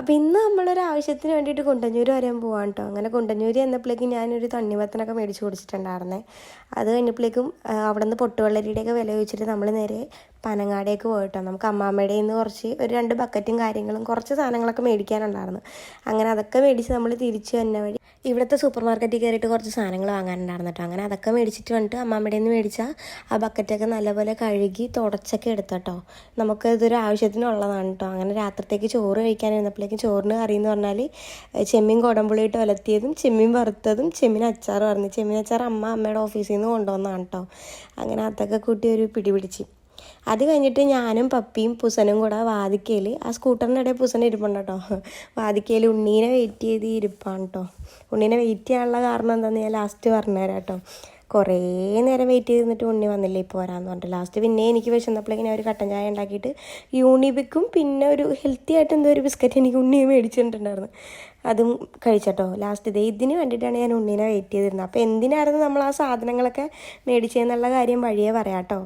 അപ്പോൾ ഇന്ന് നമ്മളൊരു ആവശ്യത്തിന് വേണ്ടിയിട്ട് കുണ്ടന്നൂർ വരാൻ പോവാണ് കേട്ടോ. അങ്ങനെ കുണ്ടന്നൂർ എന്നപ്പോഴേക്കും ഞാനൊരു തണ്ണിമത്തനൊക്കെ മേടിച്ച് കുടിച്ചിട്ടുണ്ടായിരുന്നേ. അത് കഴിഞ്ഞപ്പോഴേക്കും അവിടെ നിന്ന് പൊട്ടുവെള്ളരിയുടെയൊക്കെ വില ചോദിച്ചിട്ട് നമ്മൾ നേരെ പനങ്ങാടേക്ക് പോയിട്ടോ. നമുക്ക് അമ്മാമ്മയുടെ നിന്ന് കുറച്ച് ഒരു 2 ബക്കറ്റും കാര്യങ്ങളും കുറച്ച് സാധനങ്ങളൊക്കെ മേടിക്കാനുണ്ടായിരുന്നു. അങ്ങനെ അതൊക്കെ മേടിച്ച് നമ്മൾ തിരിച്ച് വന്ന വഴി ഇവിടുത്തെ സൂപ്പർ മാർക്കറ്റിൽ കയറിയിട്ട് കുറച്ച് സാധനങ്ങൾ വാങ്ങാനുണ്ടായിരുന്നു കേട്ടോ. അങ്ങനെ അതൊക്കെ മേടിച്ചിട്ട് വന്നിട്ട് അമ്മാമ്മയുടെ നിന്ന് മേടിച്ചാൽ ആ ബക്കറ്റൊക്കെ നല്ലപോലെ കഴുകി തുടച്ചൊക്കെ എടുത്തട്ടോ. നമുക്ക് ഇതൊരു ആവശ്യത്തിനുള്ളതാണ് കേട്ടോ. അങ്ങനെ രാത്രിത്തേക്ക് ചോറ് കഴിക്കാനിരുന്നപ്പോഴേക്കും ചോറിന് കറി എന്ന് പറഞ്ഞാൽ ചെമ്മീൻ കുടംപുളിയിട്ട് ഒലത്തിയതും ചെമ്മീൻ വറുത്തതും ചെമ്മീൻ അച്ചാർ പറഞ്ഞു. ചെമ്മീൻ അച്ചാർ അമ്മയുടെ ഓഫീസിൽ നിന്ന് കൊണ്ടുവന്നതാണ് കേട്ടോ. അങ്ങനെ അതൊക്കെ കൂട്ടി ഒരു പിടിപിടിച്ച് അത് കഴിഞ്ഞിട്ട് ഞാനും പപ്പിയും പുസനും കൂടെ വാതിക്കയിൽ ആ സ്കൂട്ടറിൻ്റെ ഇടയിൽ പുസൻ ഇരിപ്പുണ്ട് കേട്ടോ. വാതിക്കയിൽ ഉണ്ണീനെ വെയിറ്റ് ചെയ്ത് ഇരിപ്പാണ് കേട്ടോ. ഉണ്ണീനെ വെയിറ്റ് ചെയ്യാനുള്ള കാരണം എന്താണെന്ന് ഞാൻ ലാസ്റ്റ് പറഞ്ഞുതരാം കേട്ടോ. കുറേ നേരം വെയിറ്റ് ചെയ്ത് നിന്നിട്ട് ഉണ്ണി വന്നില്ല, ഇപ്പോൾ വരാമെന്ന് പറഞ്ഞിട്ട് ലാസ്റ്റ് പിന്നെ എനിക്ക് വിശന്നപ്പോഴേക്കും ഞാൻ ഒരു കട്ടൻ ചായ ഉണ്ടാക്കിയിട്ട് യൂണിബിക്കും പിന്നെ ഒരു ഹെൽത്തി ആയിട്ട് എന്തോ ഒരു ബിസ്ക്കറ്റ് എനിക്ക് ഉണ്ണിയെ മേടിച്ചിട്ടുണ്ടായിരുന്നു. അതും കഴിച്ചട്ടോ. ലാസ്റ്റ് ഇതിന് വേണ്ടിയിട്ടാണ് ഞാൻ ഉണ്ണീനെ വെയിറ്റ് ചെയ്തിരുന്നത്. അപ്പോൾ എന്തിനായിരുന്നു നമ്മൾ ആ സാധനങ്ങളൊക്കെ മേടിച്ചതെന്നുള്ള കാര്യം വഴിയേ പറയാം കേട്ടോ.